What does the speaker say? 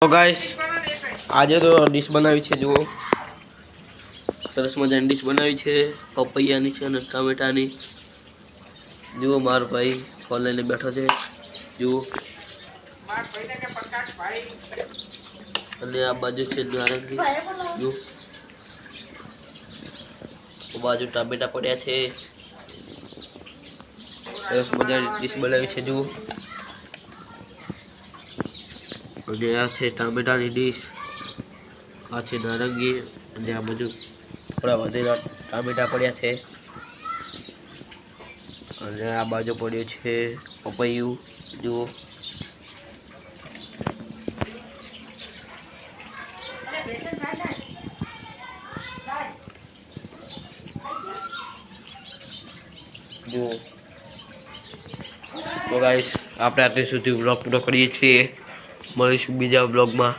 તો ગાઈસ આજે તો ડીશ બનાવી છે જુઓ સરસ મજાની ડીશ બનાવી છે પપૈયાની છે અને ટામેટાની જુઓ મારો ભાઈ ફોન લઈને બેઠો છે જુઓ અને આ બાજુ છે નારંગી જુઓ બાજુ ટામેટા પડ્યા છે સરસ મજાની ડીશ બનાવી છે જુઓ અને આ છે ટામેટાની ડીશ આ છે નારંગી અને આ બધું થોડા વધેલા ટામેટા પડ્યા છે અને આ બાજુ પડ્યું છે પપૈયું જુઓ જુઓ તો ગાઈસ આપણે આટલી સુધી વ્લોગ પૂરો કરીએ છીએ મળીશું બીજા વ્લોગમાં।